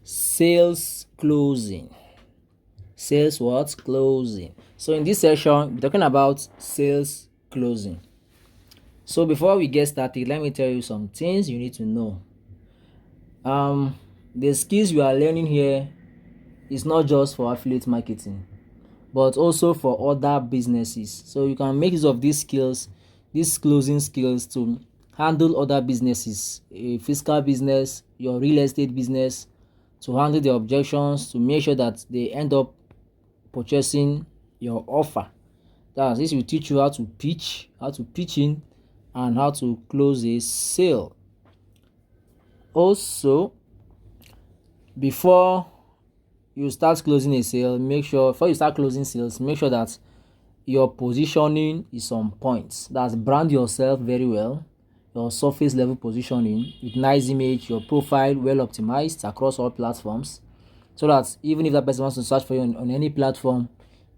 Sales closing. Sales what? Closing. So in this session, we're talking about sales closing. So before we get started, let me tell you some things you need to know. The skills we are learning here is not just for affiliate marketing, but also for other businesses. So you can make use of these skills, these closing skills, to handle other businesses, a physical business, your real estate business, to handle the objections, to make sure that they end up purchasing your offer. This will teach you how to pitch in, and how to close a sale. Also, before you start closing a sale, before you start closing sales, make sure that your positioning is on point. That's brand yourself very well, your surface level positioning with nice image, your profile well optimized across all platforms, so that even if that person wants to search for you on any platform,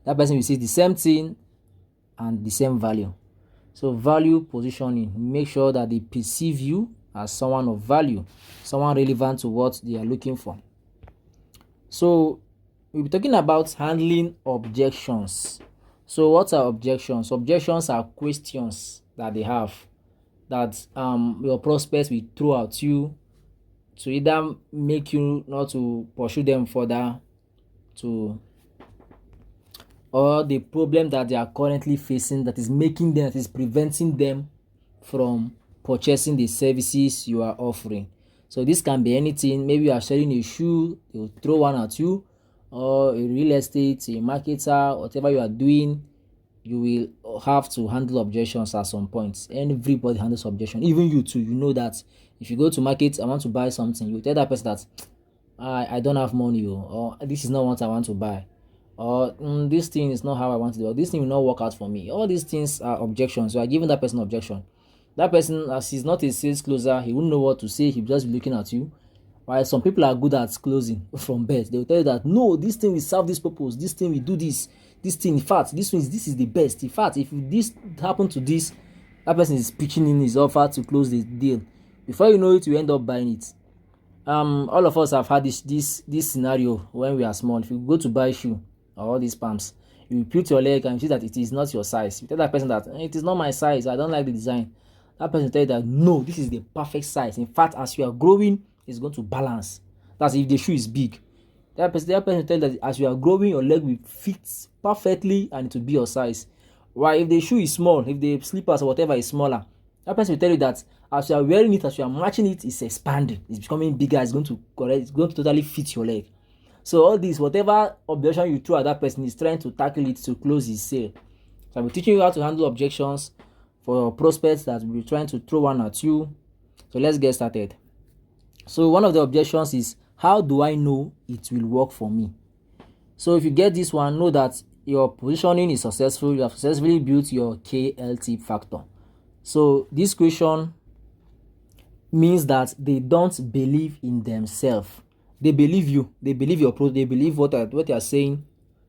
that person will see the same thing and the same value. So value positioning, make sure that they perceive you as someone of value, someone relevant to what they are looking for. So we'll be talking about handling objections. So what are objections? Objections are questions that they have that your prospects will throw at you to either make you not to pursue them further, or the problem that they are currently facing that is preventing them from purchasing the services you are offering. So this can be anything. Maybe you are selling a shoe, they will throw one at you, or a real estate, a marketer, whatever you are doing, you will have to handle objections at some point. Everybody handles objection, even you too. You know that if you go to market, I want to buy something, you tell that person that I don't have money, or this is not what I want to buy, or this thing is not how I want to do, or this thing will not work out for me. All these things are objections. You are giving that person objection. That person, as he's not a sales closer, he wouldn't know what to say. He'll just be looking at you. While some people are good at closing from birth, they will tell you that no, this thing will serve this purpose, this thing will do this thing. In fact, this is the best. In fact, if this happen to this, that person is pitching in his offer to close the deal. Before you know it, you end up buying it. All of us have had this scenario when we are small. If you go to buy shoe or all these pumps, you put your leg and you see that it is not your size. You tell that person that it is not my size, I don't like the design. That person tell you that no, this is the perfect size. In fact, as you are growing, it's going to balance. That's if the shoe is big. That person tell you that as you are growing, your leg will fit perfectly and it will be your size. While if the shoe is small, if the slippers or whatever is smaller, that person will tell you that as you are wearing it, as you are matching it, it's expanding, it's becoming bigger, it's going to totally fit your leg. So all this, whatever objection you throw at that person, is trying to tackle it to close his sale. So I'm teaching you how to handle objections for your prospects that will be trying to throw one at you. So let's get started. So one of the objections is, how do I know it will work for me? So if you get this one, know that your positioning is successful. You have successfully built your KLT factor. So this question means that they don't believe in themselves. They believe you. They believe your product. They believe what you are saying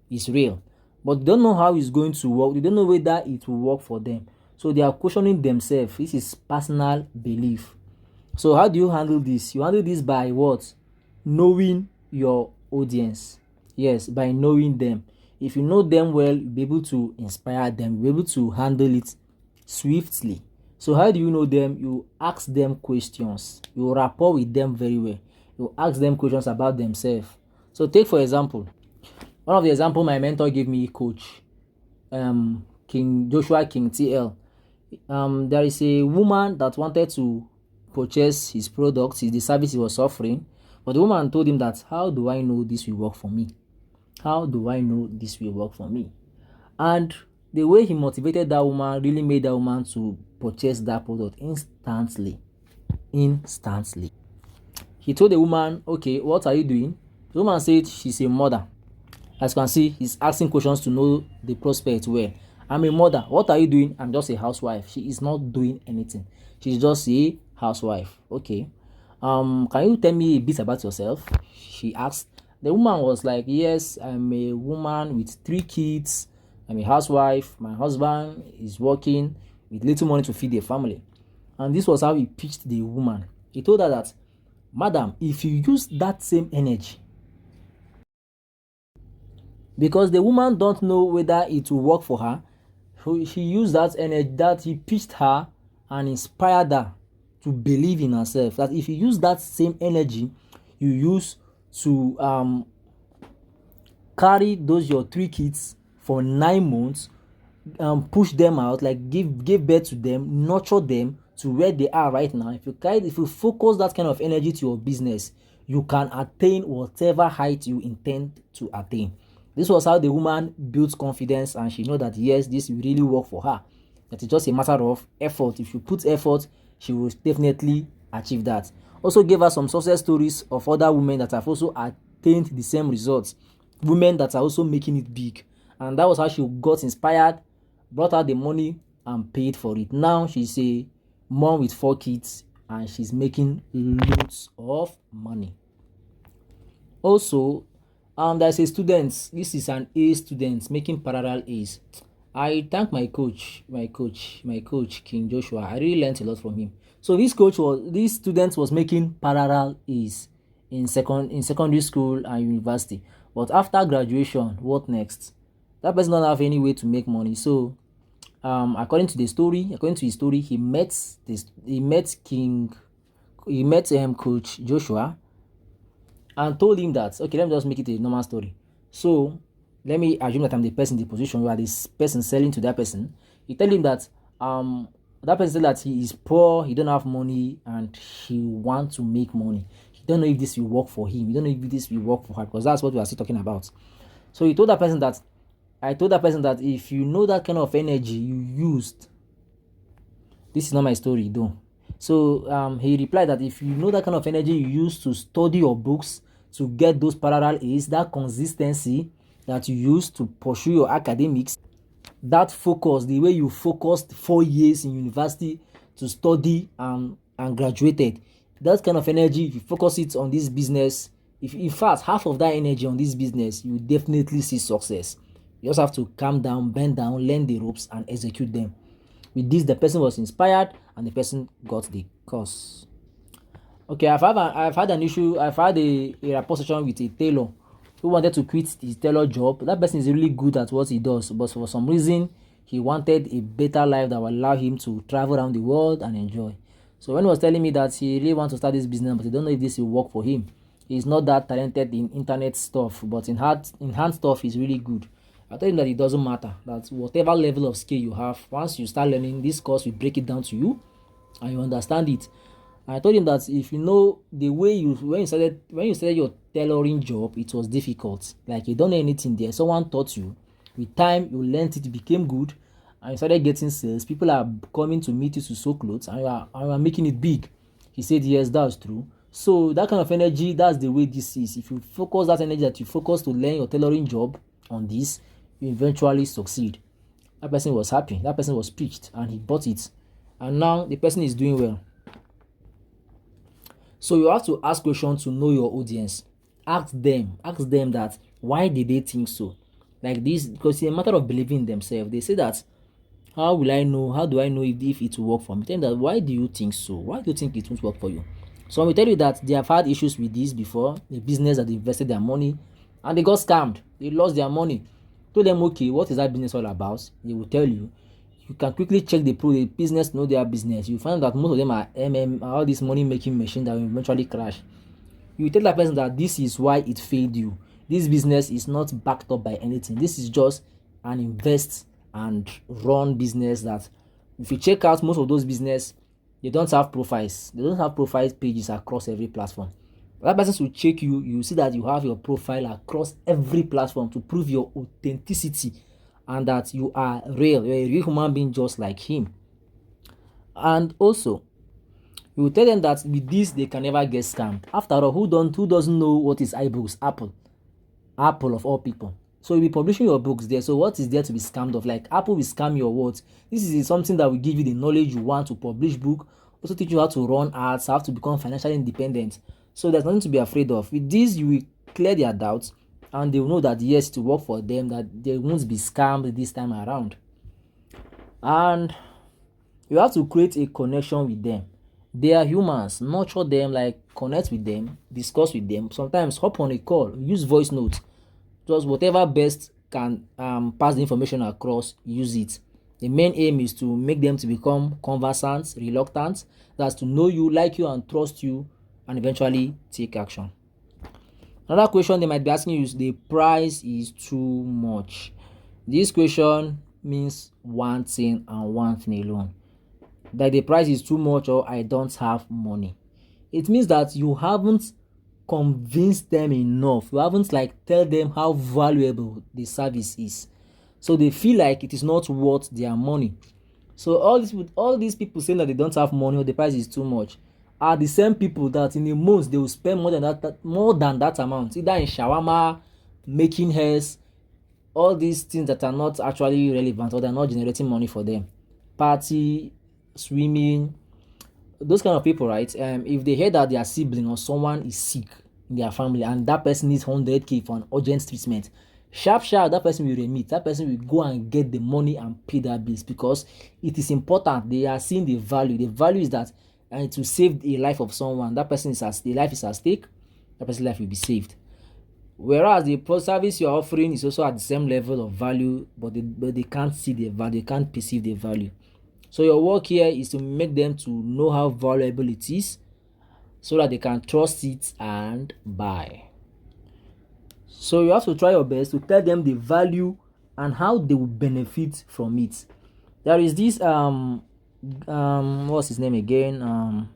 is real, but they don't know how it's going to work. They don't know whether it will work for them. So they are questioning themselves. This is personal belief. So how do you handle this? You handle this by what? Knowing your audience. Yes, by knowing them. If you know them well, you'll be able to inspire them. You'll be able to handle it swiftly. So how do you know them? You ask them questions. You rapport with them very well. You ask them questions about themselves. So take for example, one of the example my mentor gave me, coach King TL. There is a woman that wanted to purchase his products, the service he was offering, but the woman told him that, how do I know this will work for me? How do I know this will work for me? And the way he motivated that woman really made that woman to purchase that product instantly. He told the woman, okay, what are you doing? The woman said she's a mother. As you can see, he's asking questions to know the prospect well. I'm a mother. What are you doing? I'm just a housewife. She is not doing anything. She's just a housewife. Okay. Can you tell me a bit about yourself? She asked. The woman was like, yes, I'm a woman with 3 kids. I'm a housewife. My husband is working with little money to feed the family. And this was how he pitched the woman. He told her that madam, if you use that same energy, because the woman don't know whether it will work for her, so she used that energy that he pitched her and inspired her to believe in herself. That if you use that same energy you use to carry those your 3 kids for 9 months, push them out, like give birth to them, nurture them to where they are right now. If you focus that kind of energy to your business, you can attain whatever height you intend to attain. This was how the woman built confidence, and she know that yes, this will really work for her. That it's just a matter of effort. If you put effort, she will definitely achieve that. Also gave her some success stories of other women that have also attained the same results, women that are also making it big. And that was how she got inspired, brought out the money and paid for it. Now she's a mom with 4 kids and she's making loads of money. Also, there's a student. This is an A student making parallel A's. I thank my coach, King Joshua. I really learned a lot from him. So this student was making parallel A's in secondary school and university. But after graduation, what next? That person don't have any way to make money. So, according to his story, he met Coach Joshua and told him that, okay, let me just make it a normal story. So let me assume that I'm the person in the position where this person selling to that person. He tell him that that person said that he is poor, he don't have money, and he want to make money. He don't know if this will work for him. He don't know if this will work for her, because that's what we are still talking about. So he told that person that I told that person that if you know that kind of energy you used, this is not my story though. So he replied that if you know that kind of energy you use to study your books, to get those parallel A's, that consistency that you use to pursue your academics, that focus, the way you focused 4 years in university to study and graduated, that kind of energy, if you focus it on this business, if in fact half of that energy on this business, you definitely see success. You just have to calm down, bend down, learn the ropes and execute them. With this, the person was inspired and the person got the course. Okay, I've had an issue. I've had a rapport session with a tailor who wanted to quit his tailor job. That person is really good at what he does, but for some reason, he wanted a better life that would allow him to travel around the world and enjoy. So when he was telling me that he really wants to start this business, but he don't know if this will work for him. He's not that talented in internet stuff, but in hand stuff, he's really good. I told him that it doesn't matter. That whatever level of skill you have, once you start learning, this course will break it down to you, and you understand it. I told him that if you know the way when you started your tailoring job, it was difficult. Like you don't know anything there. Someone taught you. With time, you learned it, became good, and you started getting sales. People are coming to meet you to sew clothes, and you are making it big. He said, yes, that's true. So that kind of energy, that's the way this is. If you focus that energy that you focus to learn your tailoring job on this, you eventually succeed. That person was happy. That person was preached, and he bought it, and now the person is doing well. So you have to ask questions to know your audience. Ask them that why did they think so? Like this, because it's a matter of believing in themselves. They say that, how will I know? How do I know if it will work for me? Tell them that, why do you think so? Why do you think it won't work for you? So I will tell you that they have had issues with this before. The business that they invested their money and they got scammed. They lost their money. Told them, okay, what is that business all about? They will tell you. You can quickly check the business, know their business. You find that most of them are all these money making machines that will eventually crash. You tell that person that this is why it failed you. This business is not backed up by anything. This is just an invest and run business that, if you check out most of those business, they don't have profiles. They don't have profile pages across every platform. That person will check you. You see that you have your profile across every platform to prove your authenticity and that you are real. You're a real human being just like him. And also, you will tell them that with this they can never get scammed. After all, who doesn't know what is iBooks? Apple of all people. So you'll be publishing your books there. So what is there to be scammed of? Like Apple will scam your words. This is something that will give you the knowledge you want to publish book. Also teach you how to run ads, how to become financially independent. So there's nothing to be afraid of. With this, you will clear their doubts, and they will know that yes, to work for them, that they won't be scammed this time around. And you have to create a connection with them. They are humans. Nurture them, like connect with them, discuss with them. Sometimes hop on a call, use voice notes. Just whatever best can pass the information across, use it. The main aim is to make them to become conversant, reluctant, that's to know you, like you, and trust you, and eventually take action. Another question they might be asking you is the price is too much. This question means one thing and one thing alone, that the price is too much or I don't have money. It means that you haven't convinced them enough. You haven't like tell them how valuable the service is. So they feel like it is not worth their money. So all these people saying that they don't have money or the price is too much are the same people that in a month they will spend more than that amount, either in shawarma, making hairs, all these things that are not actually relevant or they're not generating money for them. Party, swimming, those kind of people, right? If they hear that their sibling or someone is sick in their family and that person needs 100k for an urgent treatment, sharp that person will remit, that person will go and get the money and pay their bills because it is important. They are seeing the value is that to save a life of someone, that person the life is at stake, that person's life will be saved. Whereas the pro service you're offering is also at the same level of value, but they can't see the value, they can't perceive the value. So your work here is to make them to know how valuable it is so that they can trust it and buy. So you have to try your best to tell them the value and how they will benefit from it. There is this what's his name again?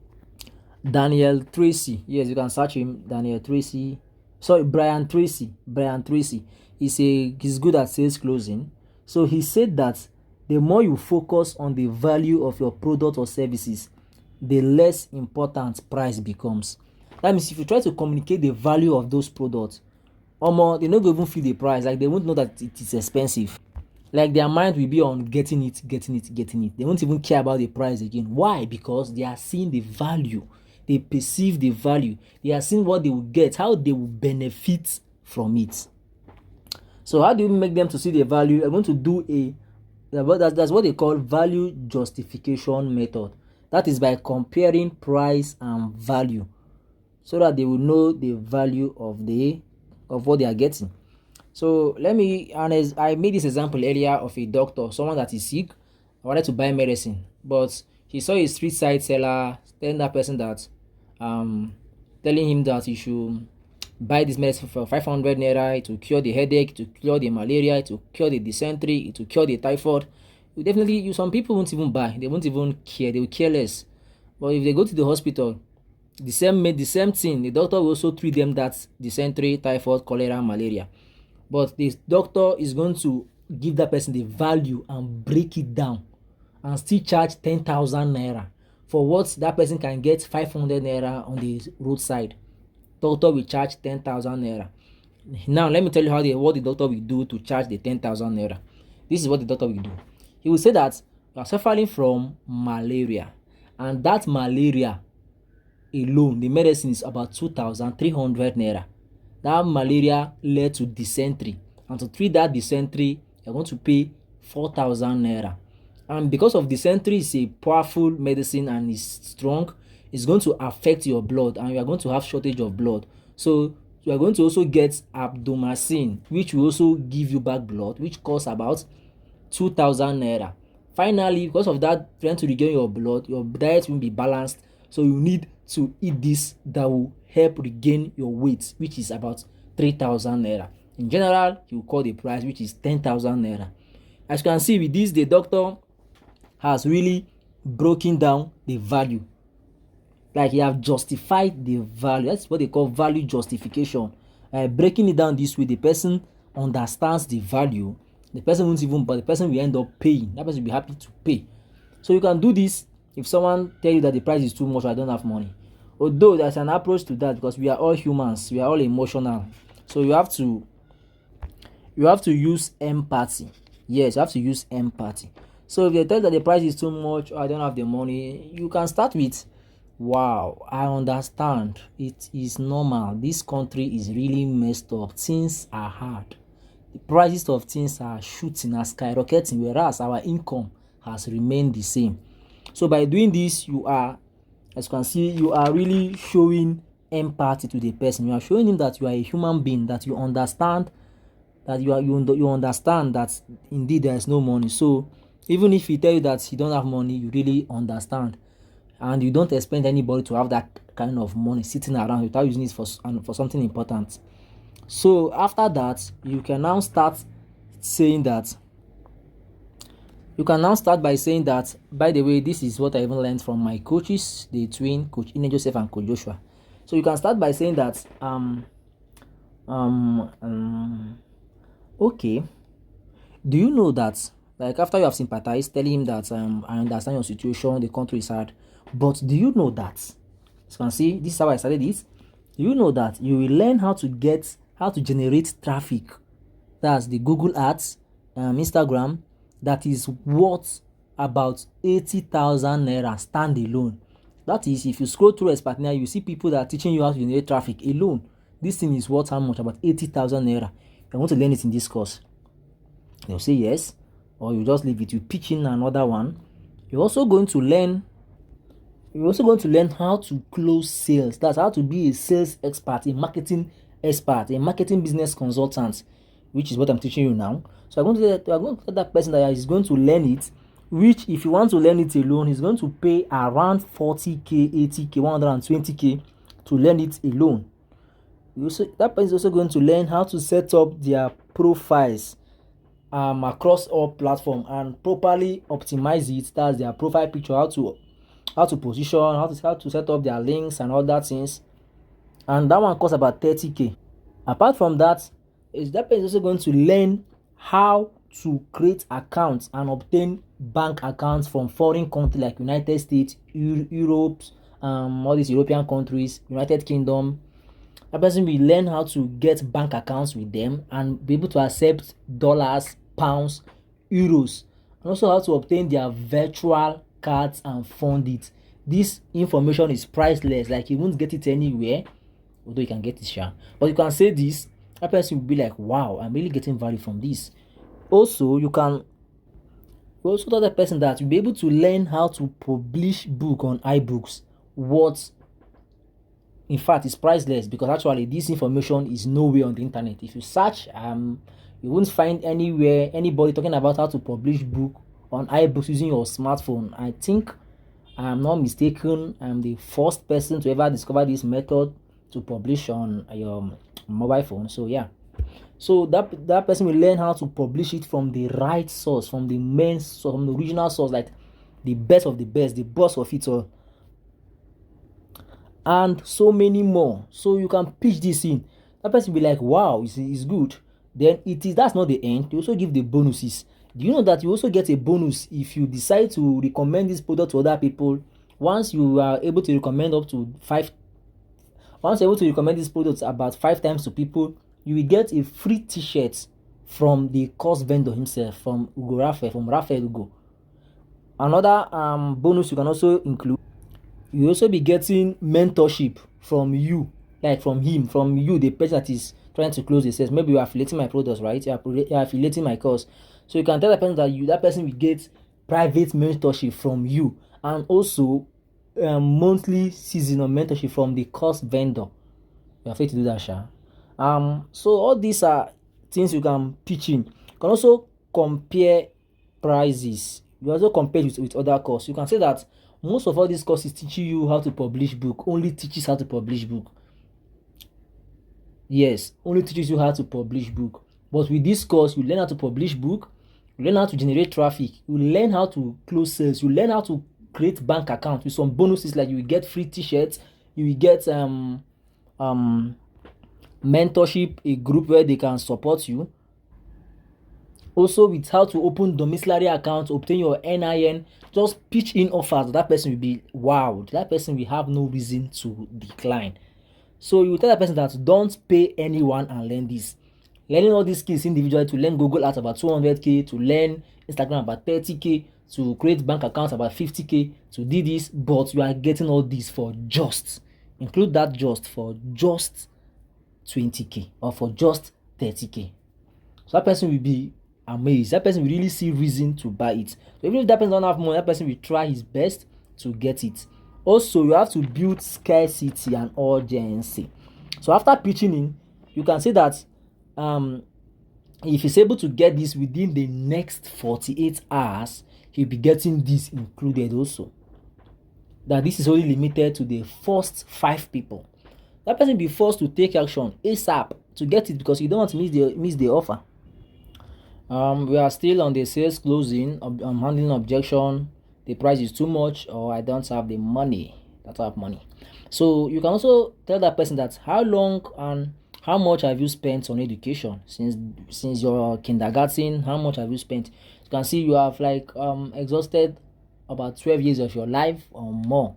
Daniel Tracy. Yes, you can search him. Daniel Tracy. Sorry, Brian Tracy. Brian Tracy. He's good at sales closing. So he said that the more you focus on the value of your product or services, the less important price becomes. That means if you try to communicate the value of those products, they no go even feel the price. Like they won't know that it is expensive. Like their mind will be on getting it. They won't even care about the price again. Why? Because they are seeing the value. They perceive the value. They are seeing what they will get, how they will benefit from it. So how do you make them to see the value? I'm going to do that's what they call value justification method. That is by comparing price and value, so that they will know the value of what they are getting. So I made this example earlier of a doctor, someone that is sick, wanted to buy medicine, but he saw a street side seller telling that person that telling him that he should buy this medicine for 500 naira. It will cure the headache, it will cure the malaria, it will cure the dysentery, it will cure the typhoid. Some people won't even buy, they won't even care, they will care less. But if they go to the hospital, the same thing, the doctor will also treat them that dysentery, typhoid, cholera, malaria. But the doctor is going to give that person the value and break it down and still charge 10,000 naira for what that person can get 500 naira on the roadside. Doctor will charge 10,000 naira. Now let me tell you what the doctor will do to charge the 10,000 naira. This is what the doctor will do. He will say that you are suffering from malaria, and that malaria alone, the medicine is about 2,300 naira. That malaria led to dysentery, and to treat that dysentery, you're going to pay 4,000 naira. And because of dysentery is a powerful medicine and is strong, it's going to affect your blood, and you are going to have shortage of blood. So you are going to also get abdomacin, which will also give you back blood, which costs about 2,000 naira. Finally, because of that, trying to regain your blood, your diet will be balanced. So you need to eat this that will help regain your weight, which is about 3,000 naira. In general, you call the price, which is 10,000 naira. As you can see with this, the doctor has really broken down the value. Like he have justified the value. That's what they call value justification. Breaking it down this way, the person understands the value. The person won't even, but the person will end up paying. That person will be happy to pay. So you can do this if someone tell you that the price is too much or I don't have money. Although there's an approach to that, because we are all humans, we are all emotional. So you have to use empathy. Yes, you have to use empathy. So if they tell that the price is too much or I don't have the money, you can start with, wow, I understand. It is normal. This country is really messed up. Things are hard. The prices of things are shooting, are skyrocketing, whereas our income has remained the same. So by doing this, you are As you can see, you are really showing empathy to the person. You are showing him that you are a human being, that you understand, that you understand that indeed there is no money. So even if he tell you that he don't have money, you really understand, and you don't expect anybody to have that kind of money sitting around without using it for something important. So after that, you can now start saying that you can now start by saying that, by the way, this is what I even learned from my coaches, the twin, Coach Ine Joseph and Coach Joshua. So you can start by saying that okay, do you know that, like, after you have sympathized, telling him that I understand your situation, the country is hard, but do you know that, as you can see, this is how I started this. Do you know that you will learn how to generate traffic? That's the Google Ads, Instagram, that is worth about 80,000 naira standalone. That is, if you scroll through Expert now, you see people that are teaching you how to generate traffic alone. This thing is worth how much? About 80,000 naira. I want to learn it in this course. They'll say yes, or you just leave it. You pitch in another one. You're also going to learn how to close sales. That's how to be a sales expert, a marketing expert, a marketing business consultant, which is what I'm teaching you now. So I'm going to tell that person that is going to learn it, which, if you want to learn it alone, he's going to pay around 40k, 80k, 120k to learn it alone. That person is also going to learn how to set up their profiles across all platforms and properly optimize it. That's their profile picture, how to position, how to set up their links and all that things. And that one costs about 30k. Apart from that, that person is also going to learn how to create accounts and obtain bank accounts from foreign countries like United States, Europe, all these European countries, United Kingdom. That person will learn how to get bank accounts with them and be able to accept dollars, pounds, euros, and also how to obtain their virtual cards and fund it. This information is priceless. Like, you won't get it anywhere, although you can get it, sure. But you can say this, that person will be like, wow, I'm really getting value from this. Also, you tell the person that you'll be able to learn how to publish book on iBooks. What, in fact, is priceless, because actually this information is nowhere on the internet. If you search, you won't find anywhere anybody talking about how to publish book on iBooks using your smartphone. I think I'm not mistaken, I'm the first person to ever discover this method to publish on your mobile phone. So yeah, so that person will learn how to publish it from the right source, from the main source, from the original source, like the best of the best, the boss of it all, and so many more. So you can pitch this in. That person will be like, wow, it's good. Then that's not the end. You also give the bonuses. Do you know that you also get a bonus if you decide to recommend this product to other people? Once you are able to recommend this product about 5 times to people, you will get a free t-shirt from the course vendor himself, from Raphael Ugo. Another bonus you can also include, you also be getting mentorship from you, like from you, the person that is trying to close the sales. Maybe you are affiliating my products, right? You are affiliating my course. So you can tell the person that person will get private mentorship from you, and also monthly seasonal mentorship from the course vendor. You are free to do that, Sha. So all these are things you can pitch in. You can also compare prices. You also compare with other courses. You can say that most of all these courses teaching you how to publish book only teaches how to publish book. Yes, only teaches you how to publish book. But with this course, you learn how to publish book, you learn how to generate traffic, you learn how to close sales, you learn how to create bank account with some bonuses, like you will get free t-shirts, you will get mentorship, a group where they can support you. Also, with how to open domiciliary accounts, obtain your NIN, just pitch in offers. That person will be wowed. That person will have no reason to decline. So you tell that person that don't pay anyone and learn this. Learning all these skills individually, to learn Google Ads about 200k, to learn Instagram about 30k, to create bank accounts about 50k, to do this, but you are getting all this for just 20k or for just 30k. So that person will be amazed. That person will really see reason to buy it. So even if that person don't have money, that person will try his best to get it. Also, you have to build scarcity and urgency. So after pitching in, you can say that if he's able to get this within the next 48 hours, he'll be getting this included also. That this is only limited to the first 5 people. That person will be forced to take action ASAP to get it, because you don't want to miss the offer. We are still on the sales closing. I'm handling objection. The price is too much, or I don't have the money. I don't have money. So you can also tell that person that how long and how much have you spent on education since your kindergarten. How much have you spent? You can see you have like exhausted about 12 years of your life or more.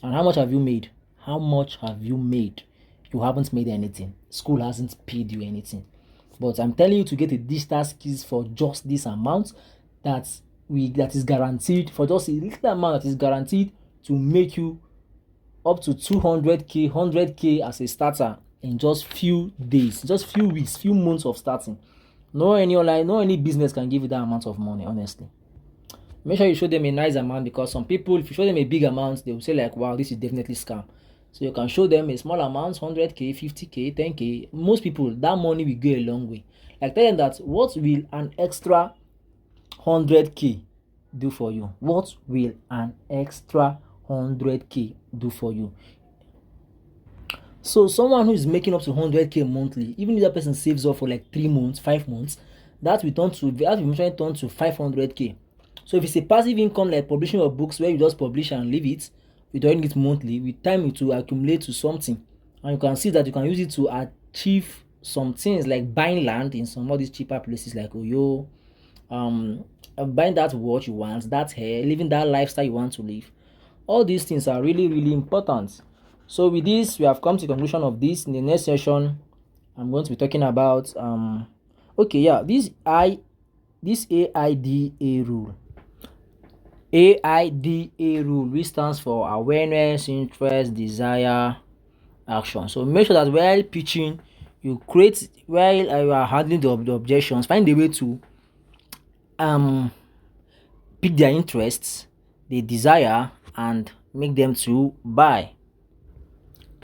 And how much have you made? How much have you made? You haven't made anything. School hasn't paid you anything. But I'm telling you to get a digital skills for just this amount that is guaranteed, for just a little amount that is guaranteed to make you up to 200k, 100k as a starter in just few days, just few weeks, few months of starting. No any business can give you that amount of money, honestly. Make sure you show them a nice amount, because some people, if you show them a big amount, they will say like, wow, this is definitely scam. So you can show them a small amount, 100k, 50k, 10k. Most people, that money will go a long way. Like, tell them that what will an extra 100k do for you? What will an extra 100k do for you? So someone who is making up to 100k monthly, even if that person saves up for like 3 months, 5 months, that will eventually turn to 500k. So if it's a passive income like publishing of books where you just publish and leave it, you're doing it monthly, with time it will accumulate to something. And you can see that you can use it to achieve some things like buying land in some of these cheaper places like Oyo, buying that watch you want, that hair, living that lifestyle you want to live. All these things are really, really important. So with this, we have come to the conclusion of this. In the next session, I'm going to be talking about this AIDA rule. AIDA rule, which stands for awareness, interest, desire, action. So make sure that while pitching, while you are handling the objections, find a way to pick their interests, the desire, and make them to buy.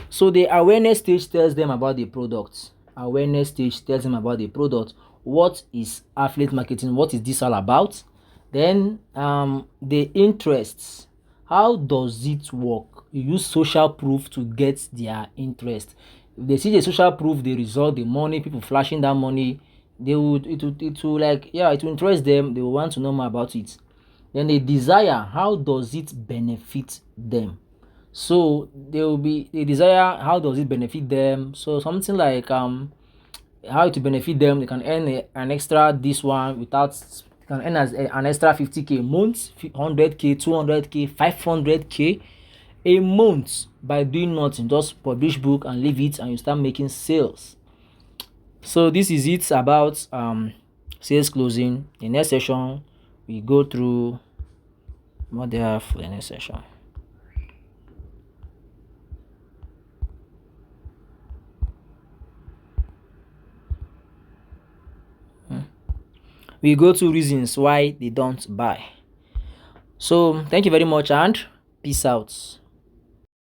So the awareness stage tells them about the product. Awareness stage tells them about the product. What is affiliate marketing? What is this all about? Then the interests. How does it work? You use social proof to get their interest. If they see the social proof, they result the money, people flashing that money, it will interest them. They will want to know more about it. Then the desire. How does it benefit them? So there will be the desire. How does it benefit them? So something like how it benefit them. They can earn an extra this one without. Can earn as an extra 50k a month, 100k, 200k, 500k a month by doing nothing. Just publish book and leave it, and you start making sales. So this is it about sales closing. The next session we go through what they have for the next session. We go to reasons why they don't buy. So thank you very much and peace out.